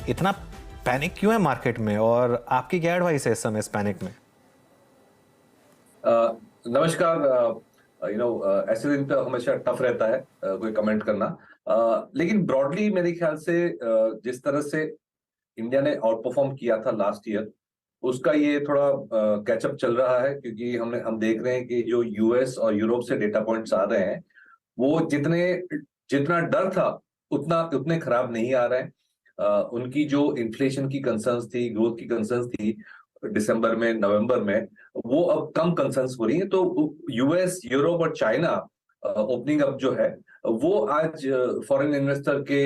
इतना पैनिक क्यों है मार्केट में और आपकी क्या एडवाइस है इस समय इस पैनिक में? नमस्कार। ऐसे दिन तो हमेशा टफ रहता है कोई कमेंट करना। लेकिन ब्रॉडली मेरे ख्याल से जिस तरह से इंडिया ने आउट परफॉर्म किया था लास्ट ईयर, उसका ये थोड़ा कैचअप चल रहा है, क्योंकि हम देख रहे हैं कि जो यूएस और यूरोप से डेटा पॉइंट्स आ रहे हैं, वो जितना डर था उतने खराब नहीं आ रहे हैं। उनकी जो इन्फ्लेशन की कंसर्न्स थी, ग्रोथ की कंसर्न्स थी दिसंबर में, नवंबर में, वो अब कम कंसर्न्स हो रही है। तो यूएस, यूरोप और चाइना ओपनिंग अप जो है, वो आज फॉरेन इन्वेस्टर के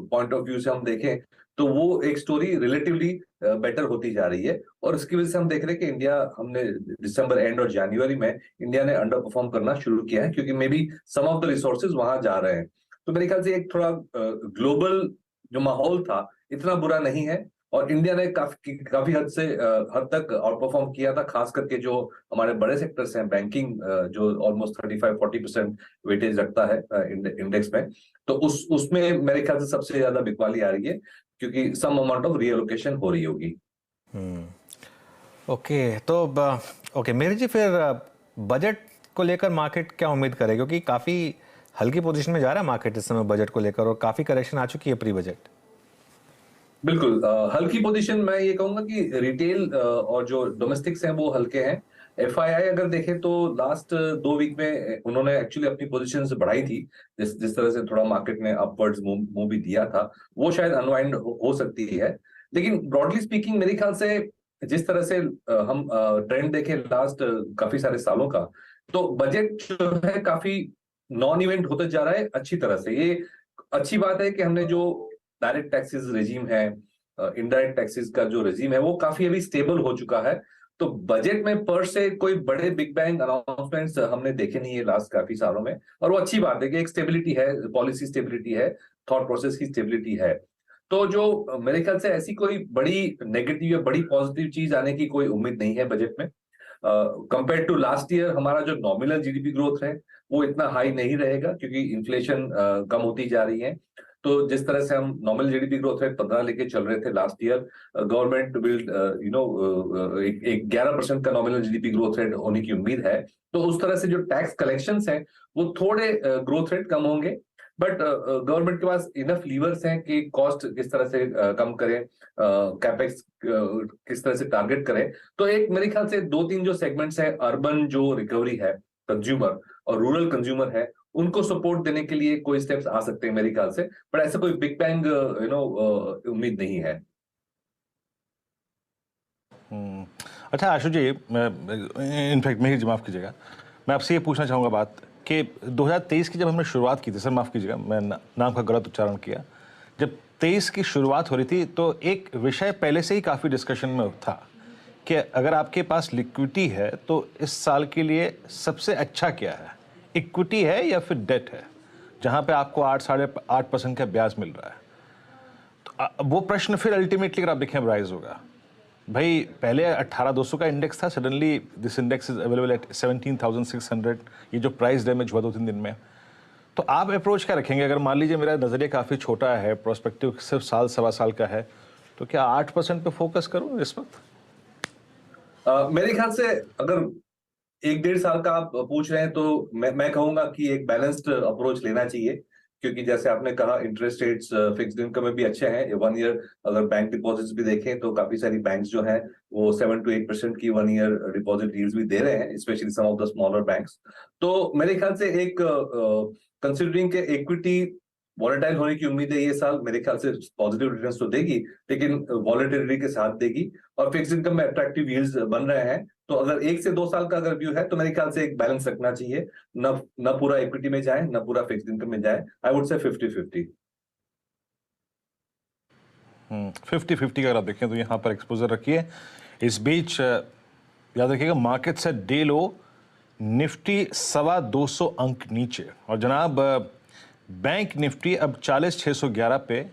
पॉइंट ऑफ व्यू से हम देखें तो वो एक स्टोरी रिलेटिवली बेटर होती जा रही है। और इसकी वजह से हम देख रहे हैं कि हमने दिसंबर एंड और जनवरी में इंडिया ने अंडर परफॉर्म करना शुरू किया है, क्योंकि may be some of the resources वहां जा रहे हैं। तो मेरे ख्याल से एक थोड़ा ग्लोबल जो माहौल था इतना बुरा नहीं है, और इंडिया ने काफी हद तक आउट परफॉर्म किया था। खास करके जो हमारे बड़े सेक्टर्स हैं, बैंकिंग जो ऑलमोस्ट 35-40% वेटेज रखता है इंडेक्स में, तो उसमें मेरे ख्याल से सबसे ज्यादा बिकवाली आ रही है, क्योंकि सम अमाउंट ऑफ रीएलोकेशन हो रही होगी। ओके, तो ओके मेरी जी, फिर बजट को लेकर मार्केट क्या उम्मीद करे, क्योंकि काफ़ी हल्की पोजीशन में जा रहा है मार्केट इस समय बजट को लेकर और काफ़ी करेक्शन आ चुकी है प्री बजट। बिल्कुल, हल्की पोजीशन मैं ये कहूंगा कि रिटेल और जो डोमेस्टिक्स हैं वो हल्के हैं। एफआईआई अगर देखें तो लास्ट 2 वीक में उन्होंने एक्चुअली अपनी पोजीशंस बढ़ाई थी। जिस तरह से थोड़ा मार्केट ने अपवर्ड्स मूव भी दिया था, वो शायद अनवाइंड हो सकती है। लेकिन ब्रॉडली स्पीकिंग मेरे ख्याल से जिस तरह से हम ट्रेंड देखें लास्ट काफी सारे सालों का, तो बजट जो है काफी नॉन इवेंट होते जा रहा है अच्छी तरह से। ये अच्छी बात है कि हमने जो डायरेक्ट टैक्सेस रेजीम है, इनडायरेक्ट टैक्सेस का जो रेजीम है, वो काफी अभी स्टेबल हो चुका है। तो बजट में पर से कोई बड़े बिग बैंग अनाउंसमेंट्स हमने देखे नहीं है लास्ट काफी सालों में, और वो अच्छी बात है कि एक स्टेबिलिटी है, पॉलिसी स्टेबिलिटी है, थॉट प्रोसेस की स्टेबिलिटी है। तो जो मेरे ख्याल से ऐसी कोई बड़ी नेगेटिव या बड़ी पॉजिटिव चीज आने की कोई उम्मीद नहीं है बजट में। कंपेयर टू लास्ट ईयर हमारा जो नॉमिनल जीडीपी ग्रोथ है वो इतना हाई नहीं रहेगा, क्योंकि इन्फ्लेशन कम होती जा रही है। तो जिस तरह से हम नॉमिनल जीडीपी ग्रोथ रेट 15 लेके चल रहे थे लास्ट ईयर, गवर्नमेंट विल एक 11% का नॉमिनल जीडीपी ग्रोथ रेट होने की उम्मीद है। तो उस तरह से जो टैक्स कलेक्शंस हैं वो थोड़े ग्रोथ रेट कम होंगे, बट गवर्नमेंट के पास इनफ लीवर्स हैं कि कॉस्ट किस तरह से कम करें, कैपेक्स किस तरह से टारगेट करें। तो एक मेरे ख्याल से 2-3 जो सेगमेंट्स है, अर्बन जो रिकवरी है कंज्यूमर और रूरल कंज्यूमर है, उनको सपोर्ट देने के लिए कोई स्टेप्स आ सकते हैं मेरे ख्याल से, पर ऐसा कोई बिग बैंग उम्मीद नहीं है। अच्छा आशु जी, इनफैक्ट मेरी माफ़ कीजिएगा, मैं आपसे ये पूछना चाहूँगा बात कि 2023 की जब हमने शुरुआत की थी, सर माफ़ कीजिएगा मैं नाम का गलत उच्चारण किया, जब 23 की शुरुआत हो रही थी तो एक विषय पहले से ही काफ़ी डिस्कशन में था कि अगर आपके पास लिक्विडिटी है तो इस साल के लिए सबसे अच्छा क्या है, इक्विटी है या फिर डेट है, जहाँ पे आपको 8-8.5% का ब्याज मिल रहा है। तो वो प्रश्न फिर अल्टीमेटली अगर आप देखें राइज होगा। भाई पहले 18,200 का इंडेक्स था, suddenly this index is available at 17,600। ये जो प्राइस डैमेज हुआ 2-3 दिन में, तो आप अप्रोच क्या रखेंगे? अगर मान लीजिए मेरा नज़रिया काफ़ी छोटा है, प्रोस्पेक्टिव सिर्फ साल सवा साल का है, तो क्या 8% पे फोकस करूँ इस वक्त? मेरे ख्याल से अगर 1-1.5 साल का आप पूछ रहे हैं तो मैं कहूंगा कि एक बैलेंस्ड अप्रोच लेना चाहिए, क्योंकि जैसे आपने कहा इंटरेस्ट रेट्स फिक्स्ड इनकम में भी अच्छे हैं। 1 ईयर अगर बैंक डिपॉजिट्स भी देखें तो काफी सारी बैंक्स जो हैं वो 7-8% की 1 ईयर डिपॉजिट यील्ड्स भी दे रहे हैं, specially some of the smaller banks. तो मेरे ख्याल से एक कंसिडरिंग के इक्विटी वॉलेटाइल होने की उम्मीद है ये साल, मेरे ख्याल से पॉजिटिव रिटर्न्स तो देगी, लेकिन वॉलेटिलिटी के साथ देगी, और फिक्स्ड इनकम में अट्रैक्टिव यील्ड्स बन रहे हैं। तो अगर 1 से 2 साल का अगर व्यू है तो मेरे ख्याल से एक बैलेंस रखना चाहिए, न पूरा इक्विटी में जाए न पूरा फिक्स्ड इनकम में जाए। I would say 50-50। 50-50 अगर आप देखें तो यहाँ पर एक्सपोजर रखिए। इस बीच याद रखिएगा मार्केट से डे लो निफ्टी 225 अंक नीचे, और जनाब बैंक निफ्टी अब 40,611 पे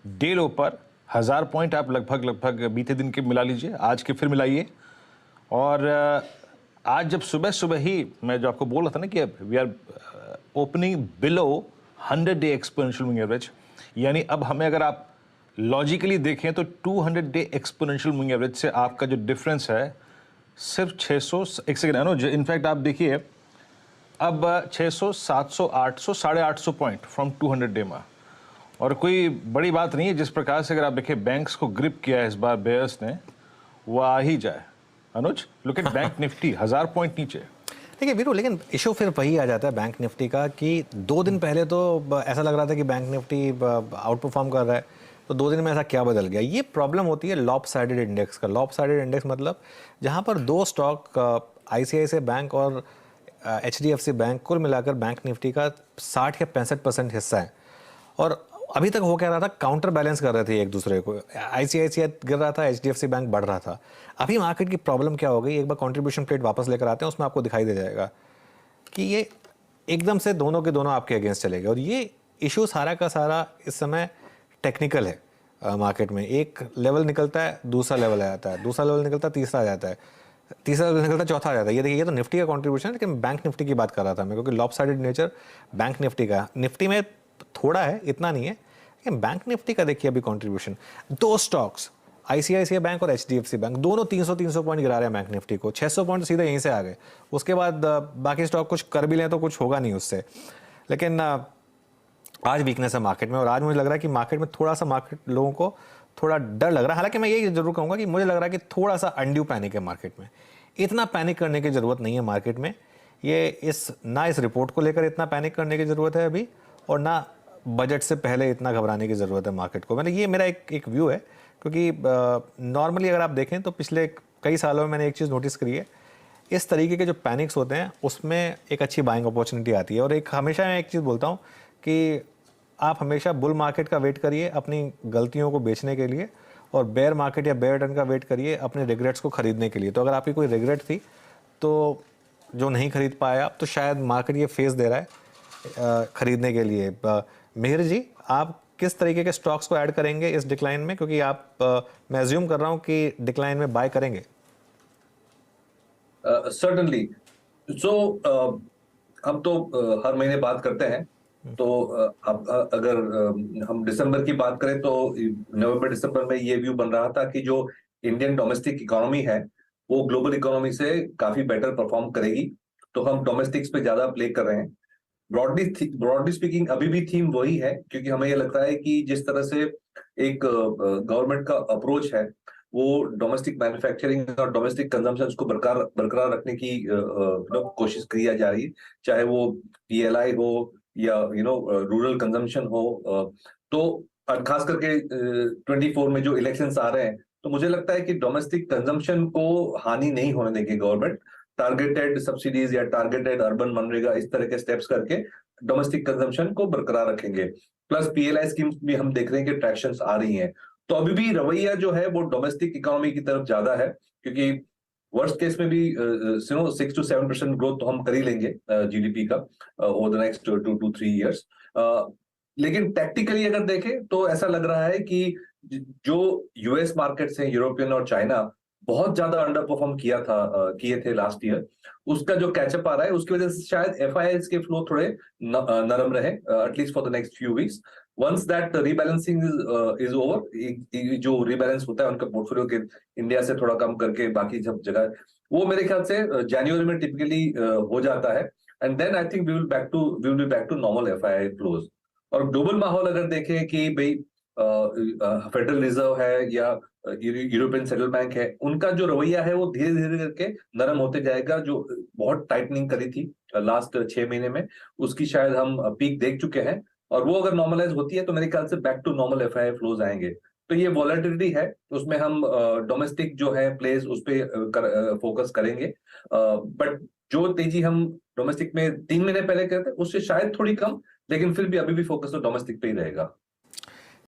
डे लो पर 1000 पॉइंट आप लगभग बीते दिन के मिला लीजिए, आज के फिर मिलाइए। और आज जब सुबह सुबह ही मैं जो आपको बोल रहा था ना कि we are opening below 100 day exponential moving average, यानी अब हमें अगर आप लॉजिकली देखें तो 200 डे एक्सपोनेंशियल मूविंग एवरेज से आपका जो डिफरेंस है सिर्फ 600, एक सेकेंड अनुज, इनफैक्ट आप देखिए अब 600, 700, 800, 850 पॉइंट फ्रॉम 200 डे में, और कोई बड़ी बात नहीं है। जिस प्रकार से अगर आप देखें बैंक्स को ग्रिप किया है इस बार बेयर्स ने, वो आ ही जाए। Anuj, look at bank Nifty 1000 point नीचे। देखिए वीरू, लेकिन इशू फिर वही आ जाता है बैंक निफ्टी का कि 2 दिन पहले तो ऐसा लग रहा था कि बैंक निफ्टी आउट परफॉर्म कर रहा है, तो 2 दिन में ऐसा क्या बदल गया? ये प्रॉब्लम होती है लॉपसाइडेड इंडेक्स का। लॉपसाइडेड इंडेक्स मतलब जहाँ पर 2 स्टॉक आईसीआईसीआई बैंक और एचडीएफसी बैंक कुल मिलाकर बैंक निफ्टी का 60 या 65% हिस्सा है, और अभी तक हो क्या रहा था, काउंटर बैलेंस कर रहे थे एक दूसरे को। आईसीआईसीआई गिर रहा था, एचडीएफसी बैंक बढ़ रहा था। अभी मार्केट की प्रॉब्लम क्या हो गई, एक बार कंट्रीब्यूशन प्लेट वापस लेकर आते हैं, उसमें आपको दिखाई दे जाएगा कि ये एकदम से दोनों के दोनों आपके अगेंस्ट चले गए। और ये इशू सारा का सारा इस समय टेक्निकल है। मार्केट में एक लेवल निकलता है, दूसरा लेवल आ जाता है, दूसरा लेवल निकलता है, तीसरा आ जाता है, तीसरा लेवल निकलता है, चौथा आ जाता है। ये देखिए, ये तो निफ्टी का कंट्रीब्यूशन है, लेकिन बैंक निफ्टी की बात कर रहा था मैं, क्योंकि लॉपसाइडेड नेचर बैंक निफ्टी का, निफ्टी में थोड़ा है, इतना नहीं है, लेकिन बैंक निफ्टी का देखिए अभी कंट्रीब्यूशन। 2 स्टॉक्स आईसीआईसीआई बैंक और एचडीएफसी बैंक दोनों 300 पॉइंट गिरा रहे हैं बैंक निफ्टी को। 600 पॉइंट सीधे यहीं से आ गए। उसके बाद बाकी स्टॉक कुछ कर भी लें तो कुछ होगा नहीं उससे। लेकिन आज वीकनेस है मार्केट में, और आज मुझे लग रहा है कि मार्केट में थोड़ा सा मार्केट लोगों को थोड़ा डर लग रहा है। हालांकि मैं ये जरूर कहूँगा कि मुझे लग रहा है कि थोड़ा सा अनड्यू पैनिक है मार्केट में। इतना पैनिक करने की ज़रूरत नहीं है मार्केट में। ये इस रिपोर्ट को लेकर इतना पैनिक करने की ज़रूरत है अभी, और ना बजट से पहले इतना घबराने की ज़रूरत है मार्केट को। मैंने ये मेरा एक व्यू है, क्योंकि नॉर्मली अगर आप देखें तो पिछले कई सालों में मैंने एक चीज़ नोटिस करी है, इस तरीके के जो पैनिक्स होते हैं उसमें एक अच्छी बाइंग अपॉर्चुनिटी आती है। और एक हमेशा मैं एक चीज़ बोलता हूँ कि आप हमेशा बुल मार्केट का वेट करिए अपनी गलतियों को बेचने के लिए, और बेयर मार्केट या बेयर टर्न का वेट करिए अपने रिग्रेट्स को खरीदने के लिए। तो अगर आपकी कोई रिग्रेट थी तो जो नहीं खरीद पाया आप, तो शायद मार्केट ये फेस दे रहा है खरीदने के लिए। मिहिर जी, आप किस तरीके के स्टॉक्स को ऐड करेंगे इस डिक्लाइन में, क्योंकि आप मैं अज्यूम कर रहा हूँ कि डिक्लाइन में बाय करेंगे? सर्टनली। सो हम तो हर महीने बात करते हैं, तो अब अगर हम दिसंबर की बात करें तो नवंबर दिसंबर में ये व्यू बन रहा था कि जो इंडियन डोमेस्टिक इकोनॉमी है वो ग्लोबल इकोनॉमी से काफी बेटर परफॉर्म करेगी, तो हम डोमेस्टिक्स पे ज्यादा प्ले कर रहे हैं। ब्रॉडली स्पीकिंग अभी भी थीम वही है, क्योंकि हमें ये लगता है कि जिस तरह से एक गवर्नमेंट का अप्रोच है वो डोमेस्टिक मैन्युफैक्चरिंग और डोमेस्टिक कंजम्पशन को बरकरार रखने की कोशिश की जा रही है, चाहे वो पीएलआई हो या रूरल कंजम्पशन हो। तो खास करके 24 में जो इलेक्शंस आ रहे हैं, तो मुझे लगता है कि डोमेस्टिक कंजम्पशन को हानि नहीं होने देंगे गवर्नमेंट। टारगेटेड सब्सिडीज या टारगेटेड अर्बन मनरेगा इस तरह के स्टेप्स करके डोमेस्टिक कंजम्पशन को बरकरार रखेंगे। प्लस पीएलआई स्कीम्स भी हम देख रहे हैं कि ट्रैक्शंस आ रही हैं। तो अभी भी रवैया जो है वो डोमेस्टिक इकोनॉमी की तरफ ज्यादा है, क्योंकि वर्स्ट केस में भी 6 to 7% ग्रोथ तो हम कर ही लेंगे जीडीपी का over the next 2 to 3 years। लेकिन टैक्टिकली अगर देखें तो ऐसा लग रहा है कि जो यूएस मार्केट्स हैं, यूरोपियन और चाइना, बहुत ज्यादा अंडर परफॉर्म किए थे लास्ट ईयर, उसका जो कैचअप आ रहा है उसकी वजह से शायद एफआईआईज के फ्लो थोड़े नरम रहे, at least for the next few weeks. Once that rebalancing is over, जो रीबैलेंस होता है उनका पोर्टफोलियो के इंडिया से थोड़ा कम करके बाकी सब जगह, वो मेरे ख्याल से जनवरी में टिपिकली हो जाता है। And then I think we will be back to normal FII flows. और ग्लोबल माहौल अगर देखें कि भाई फेडरल रिजर्व है या यूरोपियन सेंट्रल बैंक है, उनका जो रवैया है वो धीरे धीरे करके नरम होते जाएगा। जो बहुत टाइटनिंग करी थी लास्ट 6 महीने में, उसकी शायद हम पीक देख चुके हैं, और वो अगर नॉर्मलाइज होती है तो मेरे ख्याल से back to normal FII flows आएंगे। तो ये वॉलेटिलिटी है, उसमें हम डोमेस्टिक जो है प्लेस उस पर फोकस करेंगे, बट जो तेजी हम डोमेस्टिक में 3 महीने पहले करते उससे शायद थोड़ी कम, लेकिन फिर भी अभी भी फोकस तो डोमेस्टिक पे ही रहेगा।